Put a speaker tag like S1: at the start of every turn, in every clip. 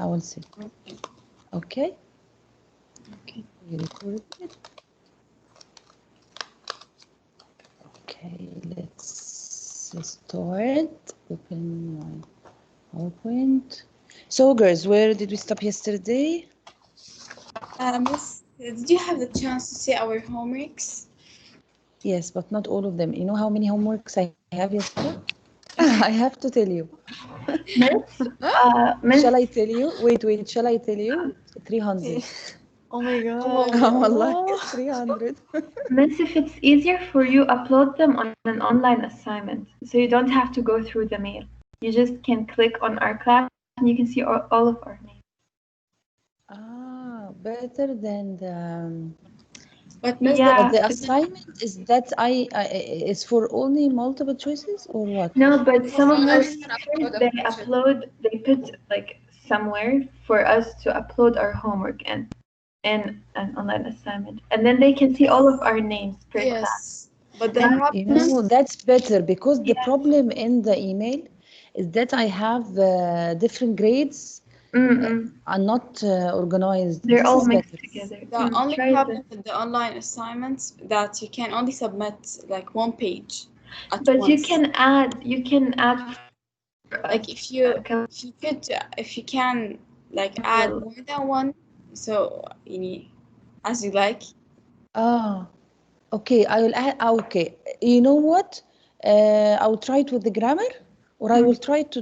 S1: I will see. Okay.
S2: Okay.
S1: We record it. Okay, let's start. Open my PowerPoint. So, girls, where did we stop yesterday?
S2: Miss, did you have the chance to see our homeworks?
S1: Yes, but not all of them. You know how many homeworks I have, yesterday? I have to tell you.
S3: Miss,
S1: Shall I tell you? Wait. Shall I tell you? 300.
S3: oh my god.
S1: والله 300.
S3: Miss, if it's easier for you, upload them on an online assignment. So you don't have to go through the mail. You just can click on our class and you can see all of our names.
S1: Better than the.
S2: But Miss,
S3: Yeah.
S1: But the assignment is that is for only multiple choices or what?
S3: No, but some of
S2: No,
S3: our
S2: you can
S3: teachers,
S2: upload
S3: they put like somewhere for us to upload our homework and an online assignment. And then they can see all of our names per class.
S2: yes, but the
S3: And
S1: You
S2: problem,
S1: know, that's better because the
S3: Yeah.
S1: problem in the email is that I have different grades are not organized.
S3: They're
S1: This
S3: all
S1: is
S3: mixed
S1: better.
S3: together.
S2: the only
S3: Try
S2: problem with the online assignments that you can only submit like one page at
S3: But
S2: once.
S3: you can add
S2: Like if you can like add more than one, so as you like.
S1: Okay, I will add, okay. You know what? I will try it with the grammar, or I will try to,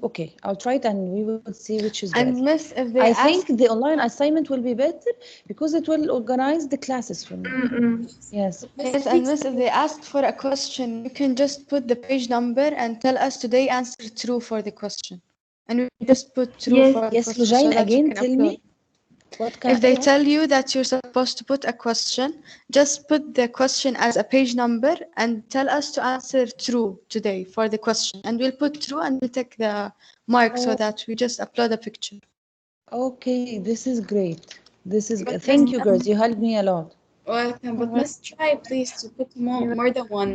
S1: okay, I'll try it and we will see which is better.
S4: And Miss, if they
S1: I think
S4: ask,
S1: the online assignment will be better because it will organize the classes for me. Yes.
S4: yes, and Miss, if they ask for a question, you can just put the page number and tell us today answer true for the question. And we just put true
S3: Yes.
S4: for the
S1: Yes,
S4: question so
S1: Lujain,
S4: that you
S1: again,
S4: can
S1: tell
S4: upload.
S1: me. What
S4: If they
S1: what?
S4: tell you that you're supposed to put a question, just put the question as a page number and tell us to answer true today for the question. And we'll put true and we'll take the mark so that we just upload a picture.
S1: Okay, this is great. This is
S2: But
S1: thank you, girls. You helped me a lot.
S2: welcome, but let's try please to put more than one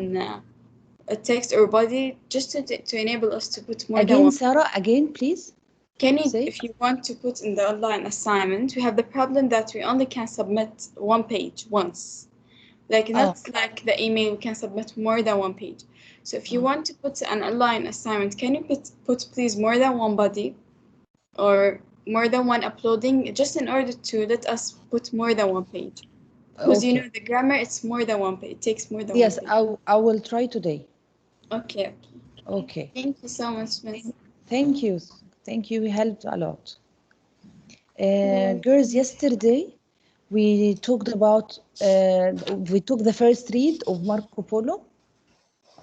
S2: text or body just to enable us to put more than
S1: Again,
S2: one.
S1: Sarah, again, please.
S2: Can you,
S1: Say.
S2: if you want to put in the online assignment, we have the problem that we only can submit one page once. Like not like the email, we can submit more than one page. So if you want to put an online assignment, can you put please more than one body or more than one uploading, just in order to let us put more than one page? Because you know the grammar, it's more than one page. It takes more than
S1: Yes,
S2: one page.
S1: I will try today.
S2: Okay.
S1: Okay.
S2: Thank you so much, Miss.
S1: Thank you. Thank you. You helped a lot. Girls, yesterday we talked about, we took the first read of Marco Polo.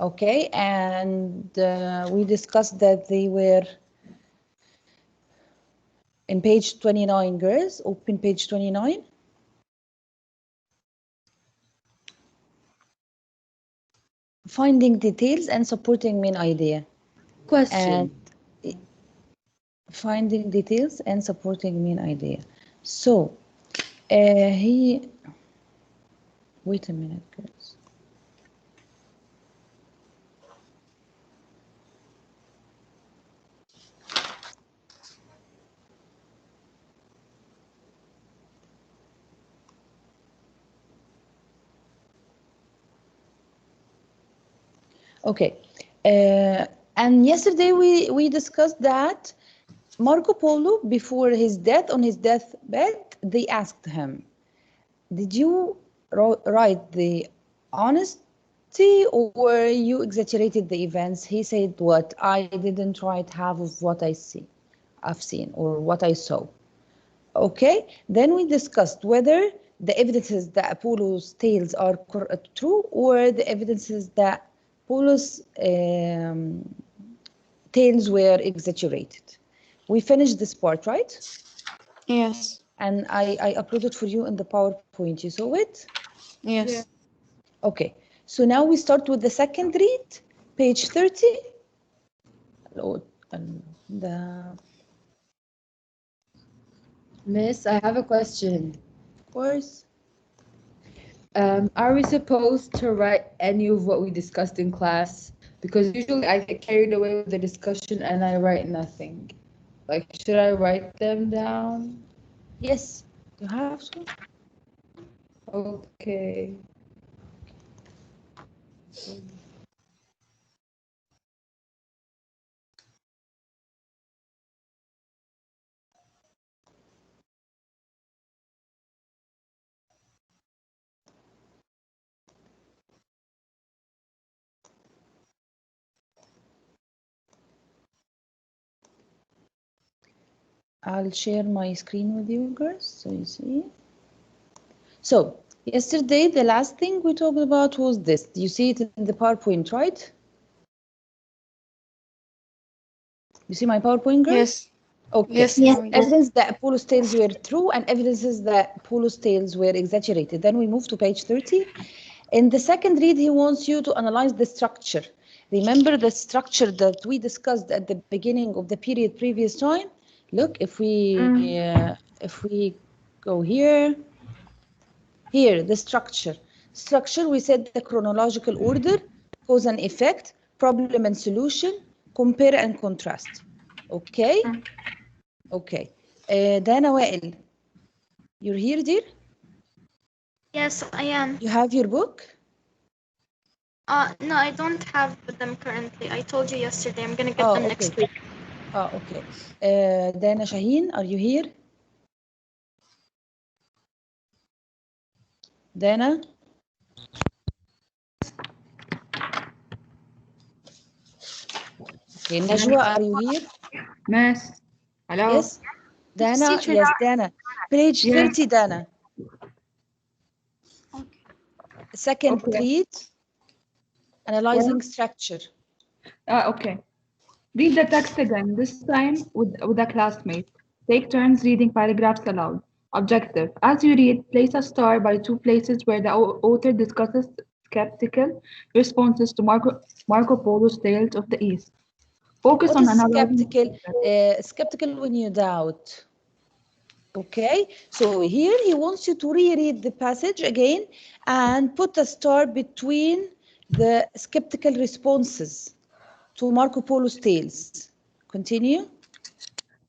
S1: Okay, and we discussed that they were in page 29, girls. Open page 29. Finding details and supporting main idea.
S5: Question.
S1: And finding details and supporting main idea. So he, wait a minute, girls. Okay, and yesterday we discussed that Marco Polo, before his death, on his deathbed, they asked him, did you write the honesty or you exaggerated the events? He said, what? I didn't write half of what I've seen or what I saw. Okay, then we discussed whether the evidences that Apollo's tales are true or the evidences that Apollo's tales were exaggerated. We finished this part, right?
S4: Yes.
S1: And I uploaded for you in the PowerPoint. You saw it?
S4: Yes.
S2: Yeah.
S1: Okay. So now we start with the second read, page 30.
S5: Miss, I have a question.
S1: Of course.
S5: Are we supposed to write any of what we discussed in class? Because usually I get carried away with the discussion and I write nothing. Like, should I write them down?
S1: Yes, you have to.
S5: Okay.
S1: I'll share my screen with you girls so you see. So yesterday, the last thing we talked about was this. You see it in the PowerPoint, right? You see my PowerPoint, girls?
S4: Yes.
S1: Okay.
S4: Yes.
S3: Yes.
S4: now we do.
S1: Evidence that Polo's tales were true and evidences that Polo's tales were exaggerated. Then we move to page 30. In the second read, he wants you to analyze the structure. Remember the structure that we discussed at the beginning of the period previous time? Look, if we go here, the structure. Structure, we said the chronological order, cause and effect, problem and solution, compare and contrast. Okay? Okay. Dana Wael, you're here, dear?
S6: Yes, I am.
S1: You have your book?
S6: No, I don't have them currently. I told you yesterday. I'm gonna get
S1: Oh,
S6: them
S1: okay.
S6: next week.
S1: Oh, okay. Dana Shaheen, are you here? Dana? Okay, Najwa, are you here?
S7: Miss, hello.
S1: Yes? Dana?
S6: teacher.
S1: Yes, Dana. Page
S7: Yeah.
S1: 30, Dana. Second
S7: Okay.
S1: read, analyzing structure.
S7: Okay. Read the text again, this time with a classmate. Take turns reading paragraphs aloud. Objective. As you read, place a star by two places where the author discusses skeptical responses to Marco Polo's Tales of the East. Focus
S1: What
S7: on
S1: is
S7: analyzing.
S1: skeptical? Skeptical when you doubt. Okay, so here he wants you to reread the passage again and put a star between the skeptical responses to Marco Polo's tales. Continue.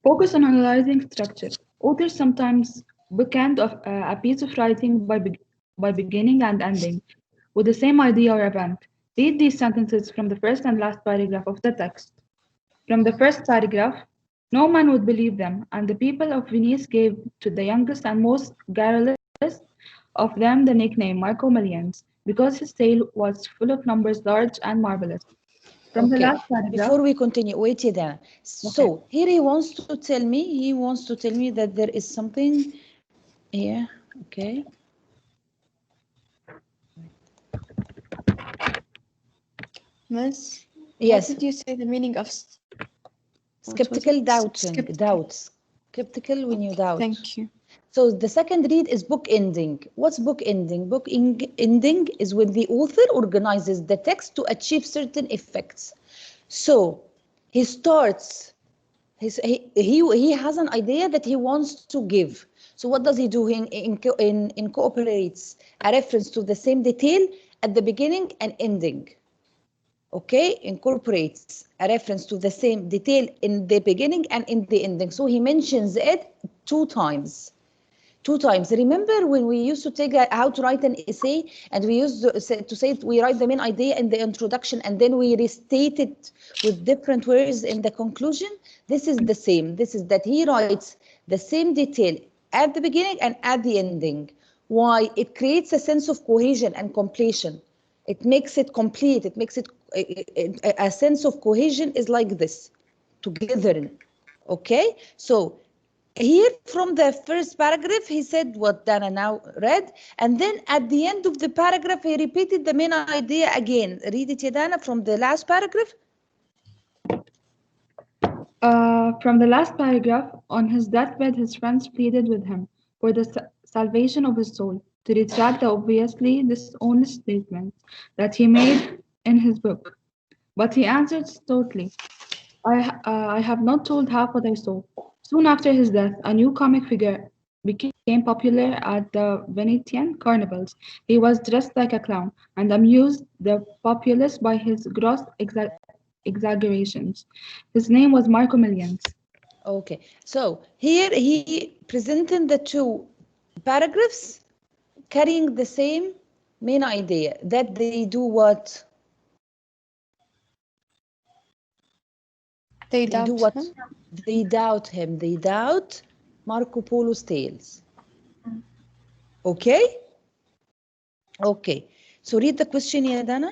S7: Focus on analyzing structure. Authors sometimes bookend of a piece of writing by beginning and ending with the same idea or event. Read these sentences from the first and last paragraph of the text. From the first paragraph, no man would believe them, and the people of Venice gave to the youngest and most garrulous of them the nickname Marco Millions, because his tale was full of numbers large and marvelous. From the
S1: Okay,
S7: last paragraph,
S1: before we continue, wait Yadana. So here he wants to tell me that there is something here. Okay.
S4: Miss,
S1: Yes.
S4: what did you say the meaning of
S1: Skeptical doubting,
S4: Skeptical.
S1: doubts. Skeptical when you doubt.
S4: Thank you.
S1: So the second read is book ending. What's book ending? Book ending is when the author organizes the text to achieve certain effects. So he starts, he has an idea that he wants to give. So what does he do? He incorporates a reference to the same detail at the beginning and ending. Okay, incorporates a reference to the same detail in the beginning and in the ending. So he mentions it two times. Remember when we used to take how to write an essay and we used to say we write the main idea in the introduction and then we restate it with different words in the conclusion? This is the same. This is that he writes the same detail at the beginning and at the ending. Why? It creates a sense of cohesion and completion. It makes it complete. It makes it a sense of cohesion is like this, together. Okay, so here from the first paragraph, he said what Dana now read, and then at the end of the paragraph, he repeated the main idea again. Read it, Dana, from the last paragraph.
S7: From the last paragraph, on his deathbed, his friends pleaded with him for the salvation of his soul to retract the obviously dishonest statements that he made in his book. But he answered stoutly, I have not told half what I saw. Soon after his death, a new comic figure became popular at the Venetian carnivals. He was dressed like a clown and amused the populace by his gross exaggerations. His name was Marco Millions.
S1: Okay, so here he presented the two paragraphs carrying the same main idea that they do what?
S4: They
S1: They do
S4: doubt
S1: what?
S4: him.
S1: They doubt him. They doubt Marco Polo's tales. Okay? Okay. So read the question, ya Dana.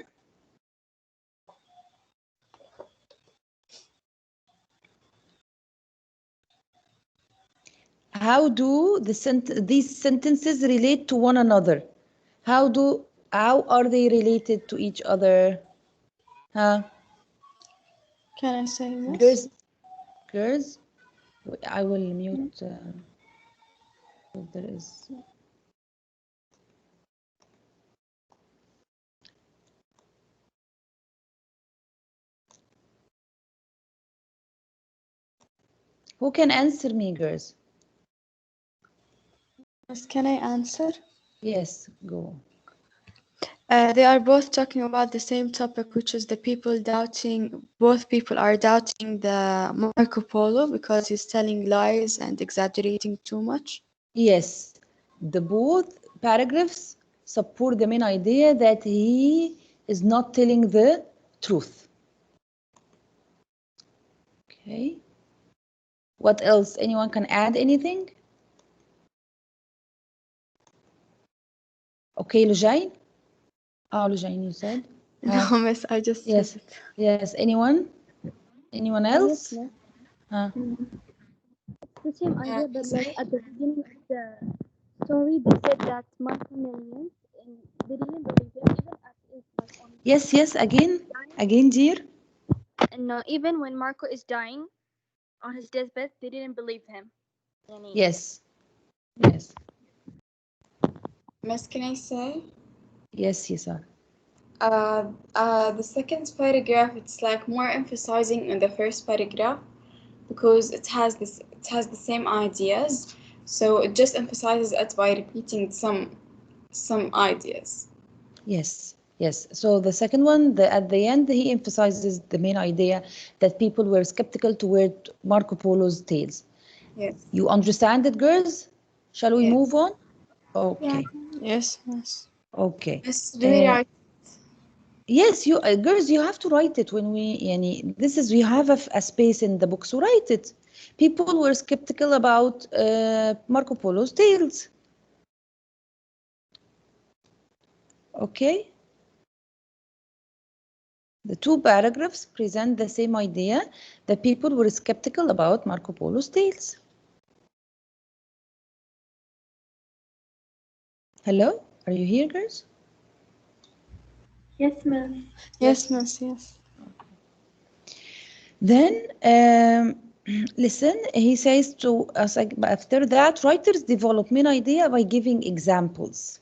S1: How do these sentences relate to one another? How are they related to each other? Huh?
S4: Can I say this?
S1: Girls, I will mute if there is. Who can answer me, girls?
S4: Yes, can I answer?
S1: Yes, go.
S4: They are both talking about the same topic, which is the people doubting, both people are doubting the Marco Polo because he's telling lies and exaggerating too much.
S1: Yes, the both paragraphs support the main idea that he is not telling the truth. Okay. What else? Anyone can add anything? Okay, Lujain? Oh, Lujain, you said?
S4: No, miss, I just
S1: Yes.
S4: said it.
S1: Yes. Anyone? Anyone else?
S8: Yes,
S1: Huh?
S8: the same idea, but like at the beginning of the story, they said that multi-millions and they didn't believe him, even as if like on
S1: Yes. Again, dear.
S8: and even when Marco is dying on his deathbed, they didn't believe him.
S1: Yes.
S2: Miss, can I say?
S1: Yes, sir.
S2: The second paragraph, it's like more emphasizing on the first paragraph because it has the same ideas, so it just emphasizes it by repeating some ideas.
S1: Yes. So the second one, at the end, he emphasizes the main idea that people were skeptical toward Marco Polo's tales.
S2: Yes.
S1: You understand it, girls? Shall we
S2: Yes.
S1: move on? Okay.
S4: Yes.
S1: Okay.
S2: Miss, do we write?
S1: Yes, you girls, you have to write it when we have a space in the book, so write it. People were skeptical about Marco Polo's tales. Okay. The two paragraphs present the same idea that people were skeptical about Marco Polo's tales. Hello? Are you here, girls?
S3: Yes, miss.
S4: Yes, miss, yes.
S1: Then, listen, he says to us, after that, writers develop main idea by giving examples,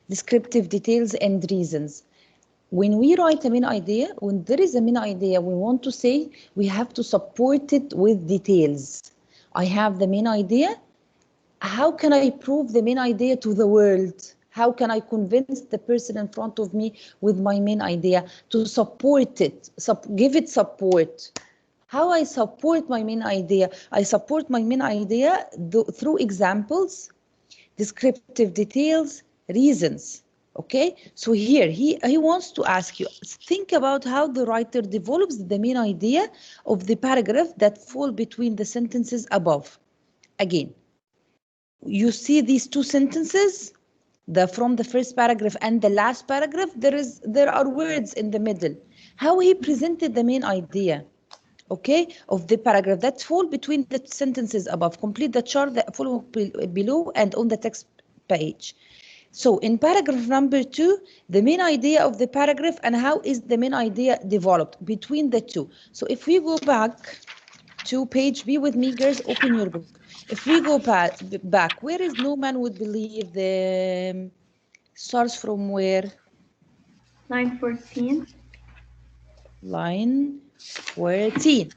S1: descriptive details, and reasons. When we write a main idea, when there is a main idea we want to say, we have to support it with details. I have the main idea. How can I prove the main idea to the world? How can I convince the person in front of me with my main idea to support it, give it support? How I support my main idea? I support my main idea through examples, descriptive details, reasons. Okay, so here he wants to ask you, think about how the writer develops the main idea of the paragraph that fall between the sentences above. Again, you see these two sentences, from the first paragraph and the last paragraph, there are words in the middle. How he presented the main idea, okay, of the paragraph that fall between the sentences above. Complete the chart that follow below and on the text page. So in paragraph number 2, the main idea of the paragraph and how is the main idea developed between the two. So if we go back to page, be with me, girls, open your book. If we go back, where is no man would believe the starts from where?
S3: Line 14.
S1: Line 14.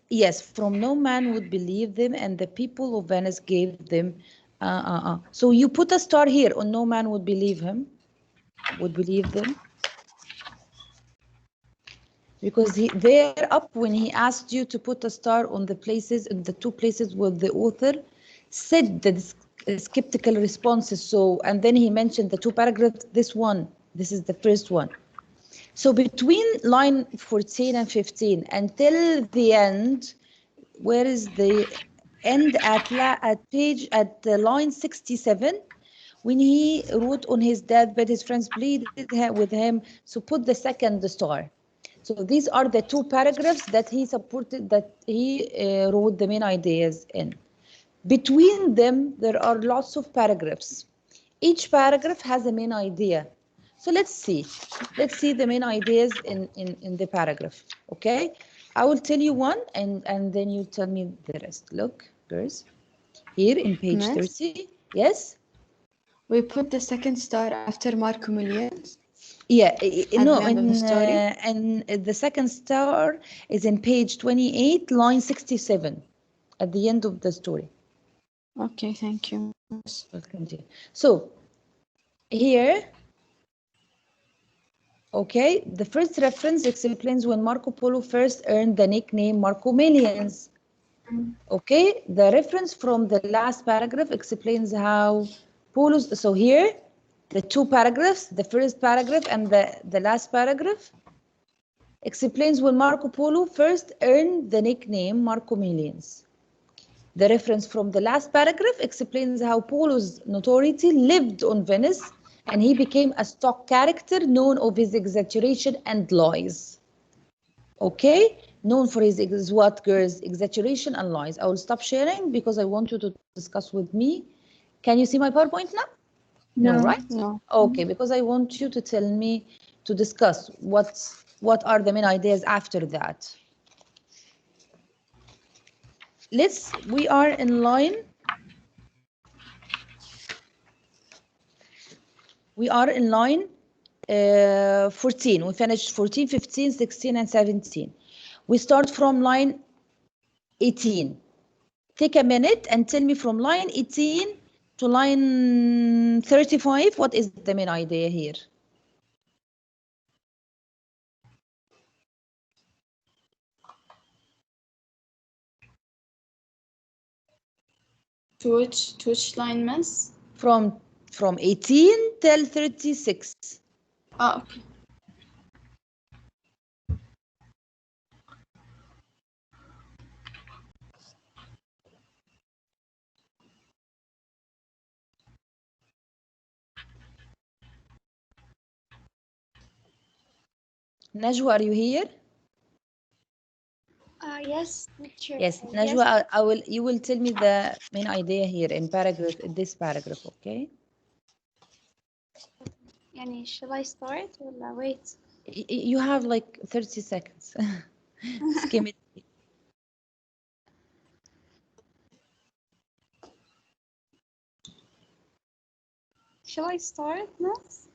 S1: Yes, from no man would believe them, and the people of Venice gave them. So you put a star here on no man would believe him, would believe them. because there up when he asked you to put a star on the places, in the two places where the author said the skeptical responses. So, and then he mentioned the two paragraphs, this is the first one. So between line 14 and 15 until the end, where is the end at line 67, when he wrote on his deathbed, his friends pleaded with him, so put the second star. So these are the two paragraphs that he supported, that he wrote the main ideas in. Between them, there are lots of paragraphs. Each paragraph has a main idea. So let's see the main ideas in the paragraph, okay? I will tell you one and then you tell me the rest. Look, girls, here in page 30, yes?
S4: We put the second star after Marco Millions.
S1: Yeah, no,
S4: and
S1: the second star is in page 28, line 67, at the end of the story.
S4: Okay, thank you.
S1: Welcome, dear. So here, okay, the first reference explains when Marco Polo first earned the nickname Marco Millions. Okay, the reference from the last paragraph explains how Polo's, so here, the two paragraphs, the first paragraph and the last paragraph, explains when Marco Polo first earned the nickname Marco Millions. The reference from the last paragraph explains how Polo's notoriety lived on Venice and he became a stock character known of his exaggeration and lies. Okay, known for his what, girls? Exaggeration and lies. I will stop sharing because I want you to discuss with me. Can you see my PowerPoint now? No, right?
S4: No.
S1: Okay, because I want you to tell me, to discuss what are the main ideas after that. We are in line. We are in line 14. We finished 14, 15, 16, and 17. We start from line 18. Take a minute and tell me from line 18 to line 35, what is the main idea here?
S2: To which line, miss?
S1: From 18 till 36.
S2: Oh, okay.
S1: Najwa, are you here?
S6: Yes, teacher.
S1: Yes, Najwa, you will tell me the main idea here in this paragraph, okay?
S6: Yani, shall I start or wait?
S1: You have like 30 seconds. Skim it.
S6: Shall I start, miss?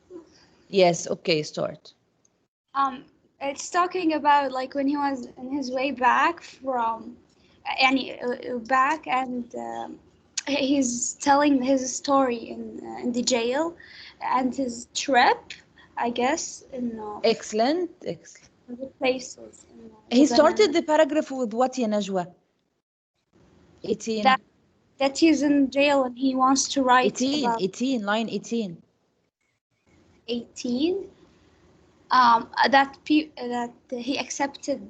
S1: Yes, okay, start.
S6: It's talking about like when he was on his way back from, back, and he's telling his story in the jail, and his trip, I guess, in
S1: Excellent.
S6: the places.
S1: He started the paragraph with what, ya Najwa? 18.
S6: That he's in jail and he wants to write
S1: 18, line 18.
S6: 18. That he accepted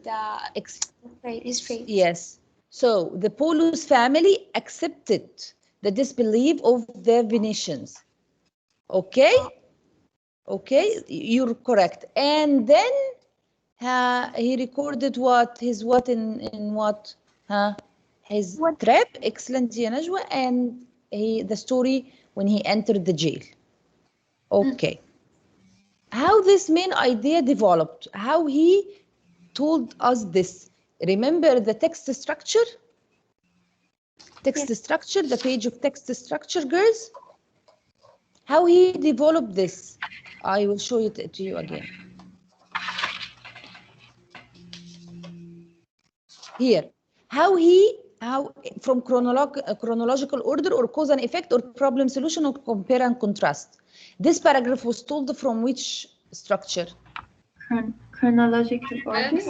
S6: his fate.
S1: Yes. So the Polus family accepted the disbelief of the Venetians. Okay? Okay, you're correct. And then he recorded what? His what in what? His trip. Excellent, ya Najwa. And the story when he entered the jail. Okay. How this main idea developed, how he told us this. Remember the text structure? Structure, the page of text structure, girls? How he developed this. I will show it to you again. Here, how from chronological order or cause and effect or problem solution or compare and contrast. This paragraph was told from which structure?
S3: Chronological order.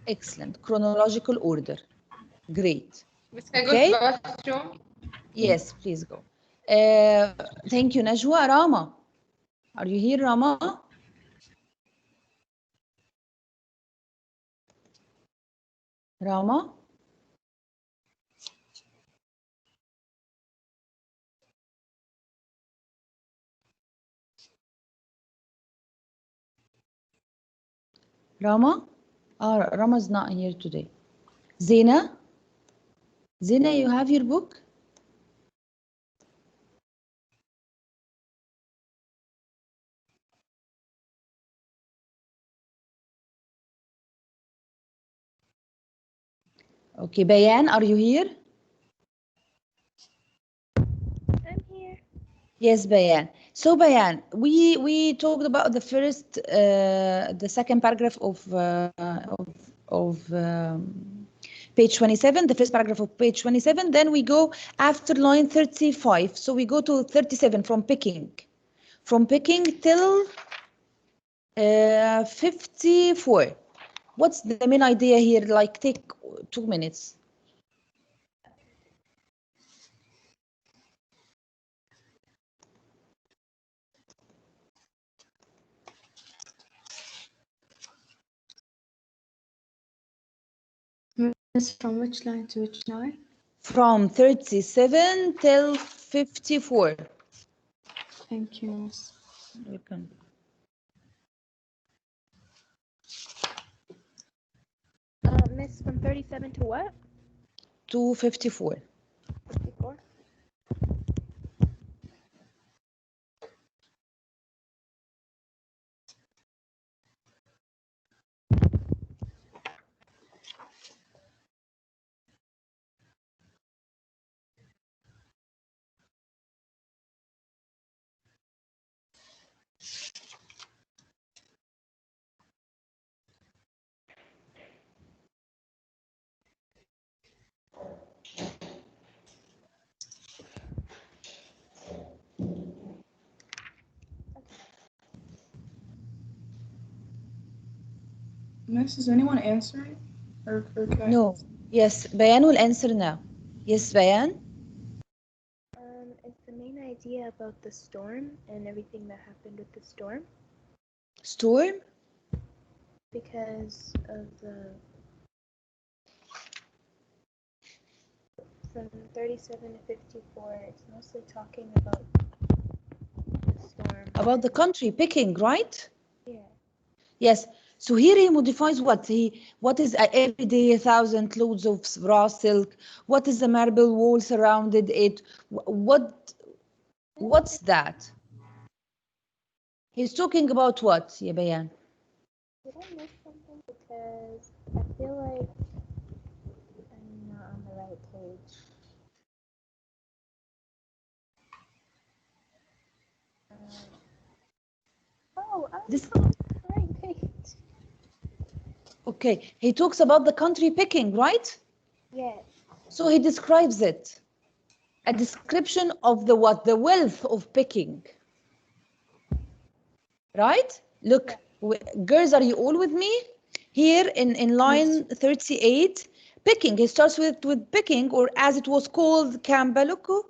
S1: Excellent. Chronological order. Great.
S5: Miss, can I
S1: Okay.
S5: go to the bathroom?
S1: Yes, please go. Thank you, Najwa. Rama, are you here, Rama? Rama? Rama? Rama's not here today. Zena? Zena, you have your book? Okay, Bayan, are you here?
S8: I'm here.
S1: Yes, Bayan. So, Bayan, we talked about the first, the second paragraph of page 27, the first paragraph of page 27. Then we go after line 35. So we go to 37 from picking till 54. What's the main idea here? Like, take 2 minutes.
S4: Miss, from which line to which line?
S1: From 37 till 54.
S4: Thank you, Miss.
S1: Welcome.
S8: Miss, from 37 to what?
S1: To 54.
S8: 54.
S2: Miss, is anyone answering? Or can I?
S1: No. Yes, Bayan will answer now. Yes, Bayan?
S8: Is the main idea about the storm and everything that happened with the storm?
S1: Storm?
S8: Because of the from 37 to 54, it's mostly talking about the storm.
S1: About the country picking, right?
S8: Yeah.
S1: Yes. So here he modifies what? What is every day 1,000 loads of raw silk? What is the marble wall surrounded it? What's that? He's talking about what, ya Bayan?
S8: Did I miss something? Because I feel like I'm not on the right page. I'm
S1: This-
S8: on the right page.
S1: Okay, he talks about the country picking, right?
S8: Yes.
S1: So he describes it. A description of the what? The wealth of picking. Right? Look, girls, are you all with me? Here in line 38, picking. He starts with picking, or as it was called, Cambaluk,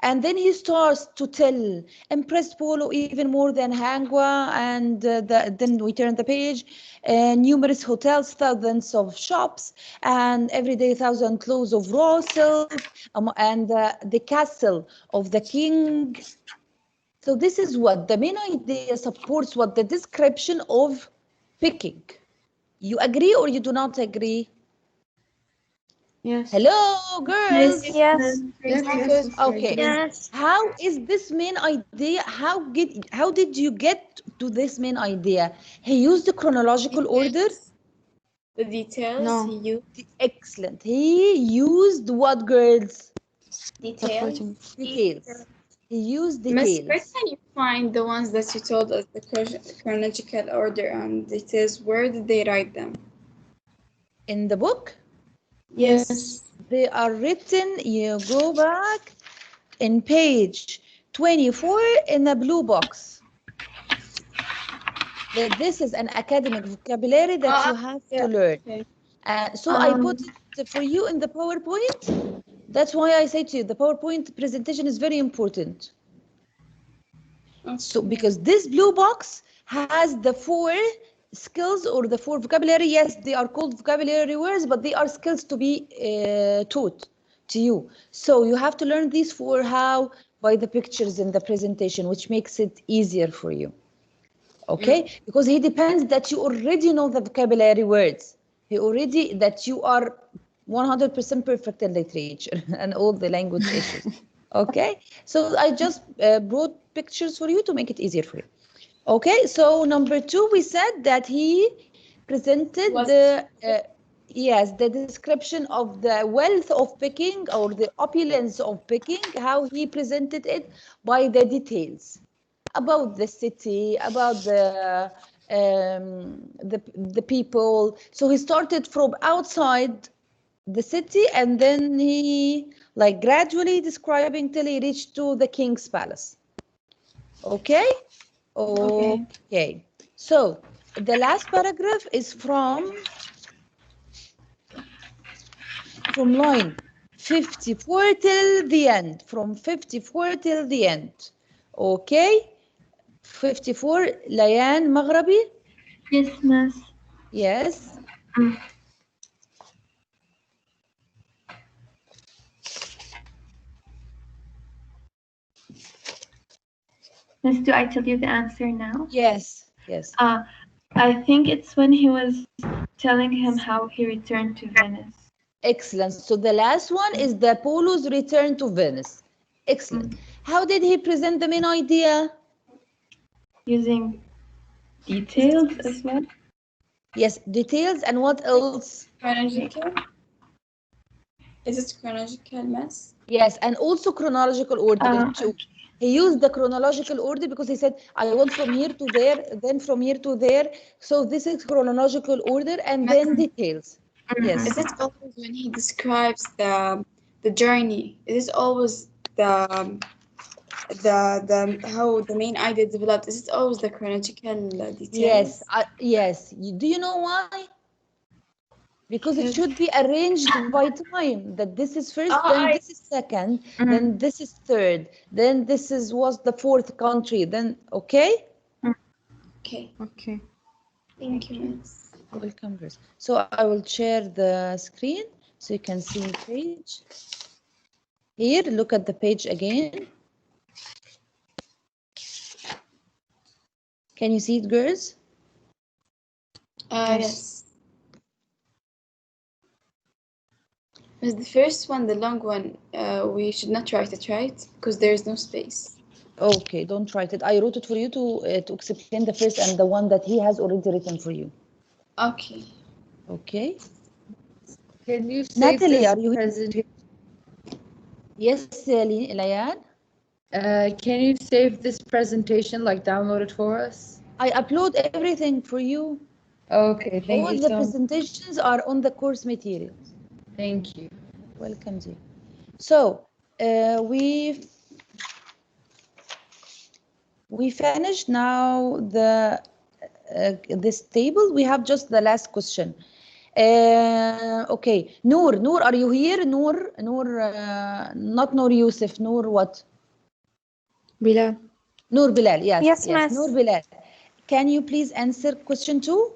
S1: and then he starts to tell impressed Polo even more than Hangwa, and then we turn the page, numerous hotels, thousands of shops, and every day 1,000 clothes of raw silk, and the castle of the king. So this is what the main idea supports what the description of picking. You agree or you do not agree?
S4: Yes.
S1: Hello, girls.
S8: Yes.
S4: Yes.
S1: Okay.
S8: Yes.
S1: How is this main idea? How did you get to this main idea? He used the chronological order.
S2: The details
S4: No.
S2: he used.
S1: Excellent. He used what, girls?
S2: Details.
S1: Details. He used
S2: Miss, where
S1: details.
S2: can you find the ones that you told us, the chronological order and details? Where did they write them?
S1: In the book?
S2: Yes.
S1: They are written, you go back in page 24 in the blue box. that this is an academic vocabulary that you have to learn.
S2: Okay.
S1: So I put it for you in the PowerPoint. That's why I say to you, the PowerPoint presentation is very important. So because this blue box has the 4 skills or the 4 vocabulary. Yes, they are called vocabulary words, but they are skills to be taught to you. So you have to learn these 4 how by the pictures in the presentation, which makes it easier for you. Okay, because it depends that you already know the vocabulary words. That you are 100% perfect in literature and all the language issues. Okay, so I just brought pictures for you to make it easier for you. Okay, so number 2, we said that he presented the description of the wealth of Peking or the opulence of Peking, how he presented it by the details about the city, about the people. So he started from outside the city, and then he like gradually describing till he reached to the king's palace. Okay? Okay. So the last paragraph is from line 54 till the end. From 54 till the end. Okay? 54 Layan Maghrabi?
S3: Yes, miss.
S1: Yes.
S3: Miss, do I tell you the answer now?
S1: Yes. Yes.
S3: I think it's when he was telling him how he returned to Venice.
S1: Excellent. So the last one is the Polo's return to Venice. Excellent. How did he present the main idea?
S3: Using details as well?
S1: Yes, details, and what else?
S2: Chronological. Is it chronological, Miss?
S1: Yes, and also chronological order too. He used the chronological order because he said, I want from here to there, then from here to there. So this is chronological order, and then details. Yes.
S2: Is it always when he describes the journey? Is it always the how the main idea developed? Is it always the chronological details?
S1: Yes. Yes. Do you know why? Because it should be arranged by time. That this is first, then this is second, then this is third, then this was the 4th country. Then okay.
S2: Okay.
S4: Okay.
S2: Thank you, Miss.
S1: Welcome, Grace. So I will share the screen so you can see the page. Here, look at the page again. Can you see it, girls?
S2: Yes. Miss, the first one, the long one, we should not write it, right? Because there is no space.
S1: Okay, don't write it. I wrote it for you to explain the first and the one that he has already written for you.
S2: Okay.
S1: Okay.
S5: Can you save
S1: Natalie,
S5: this
S1: are you here?
S5: presentation?
S1: Yes, Layan.
S5: Can you save this presentation, like download it for us?
S1: I upload everything for you.
S5: Okay, thank
S1: All
S5: you
S1: the
S5: so much.
S1: presentations are on the course materials.
S5: Thank you.
S1: Welcome, dear. So we finished now this table. We have just the last question. Okay, Noor, are you here? Noor, not Noor Yusuf. Noor what?
S4: Bilal.
S1: Noor Bilal. Yes.
S6: Yes, miss.
S1: Noor Bilal. Can you please answer question 2?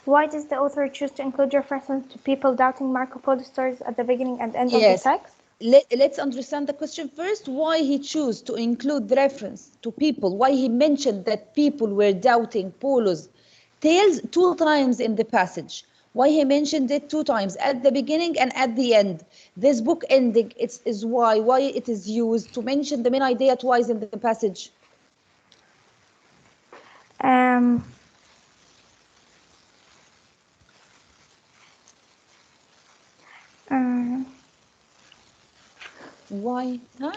S6: Why does the author choose to include references to people doubting Marco Polo stories at the beginning and end of the text?
S1: Let's understand the question first. Why he chose to include the reference to people? Why he mentioned that people were doubting Polo's tales 2 times in the passage? Why he mentioned it 2 times, at the beginning and at the end? This book ending is why it is used to mention the main idea twice in the passage. Why? Huh?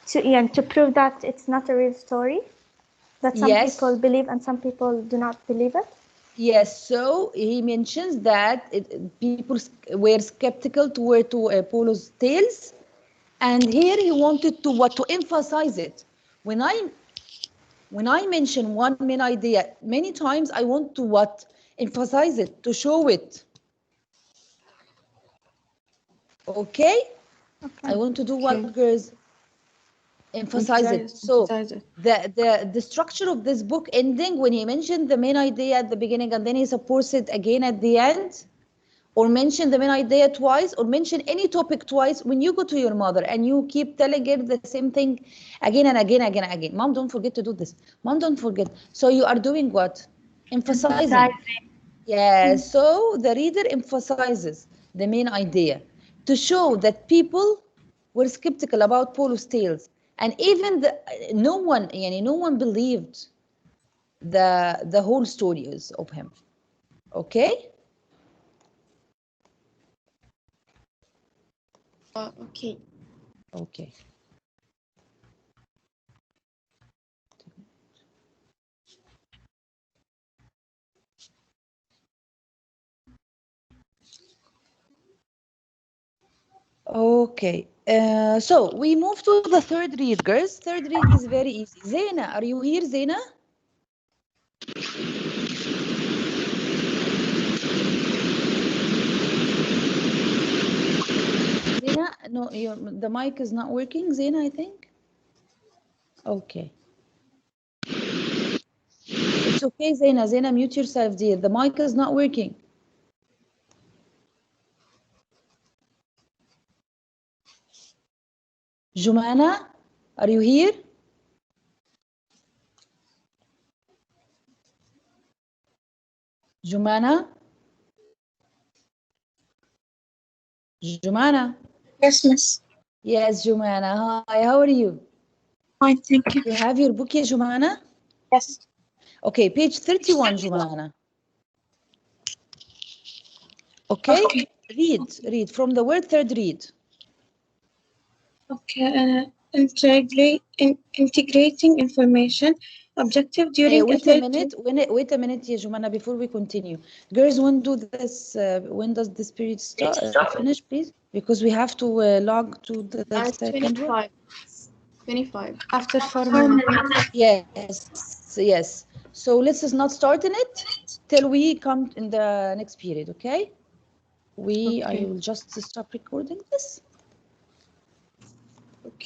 S6: To prove that it's not a real story, that some people believe and some people do not believe it.
S1: Yes, so he mentions that people were skeptical toward Polo's tales, and here he wanted to emphasize it. when I mention one main idea, many times I want to what? Emphasize it, to show it. Okay? I want to do what, girls? Emphasize it. So the structure of this book ending, when he mentioned the main idea at the beginning and then he supports it again at the end, or mention the main idea twice, or mention any topic twice, when you go to your mother and you keep telling her the same thing again and again, Mom, don't forget to do this. Mom, don't forget. So you are doing what? Emphasizing. Yeah, so the reader emphasizes the main idea to show that people were skeptical about Paulo's tales, and even no one believed the whole stories of him. Okay?
S2: Okay.
S1: Okay. Okay, so we move to the third read, girls. Third read is very easy. Zena, are you here, Zena? Zena, no, the mic is not working, Zena, I think. Okay. It's okay, Zena. Zena, mute yourself, dear. The mic is not working. Jumana, are you here? Jumana? Jumana?
S9: Yes, miss.
S1: Yes, Jumana. Hi, how are you?
S9: Fine, thank you.
S1: You have your book here, Jumana?
S9: Yes.
S1: Okay, page 31, Jumana. Okay? Read from the word third read.
S9: Okay, integrating information objective during
S1: wait a minute, yeah, Jumana, before we continue. Girls, when does this period start? Finish, please, because we have to log to the second one.
S2: 25.
S4: After 4 minutes.
S1: Yes. So let's not start in it till we come in the next period, okay? I will just stop recording this.
S2: Okay.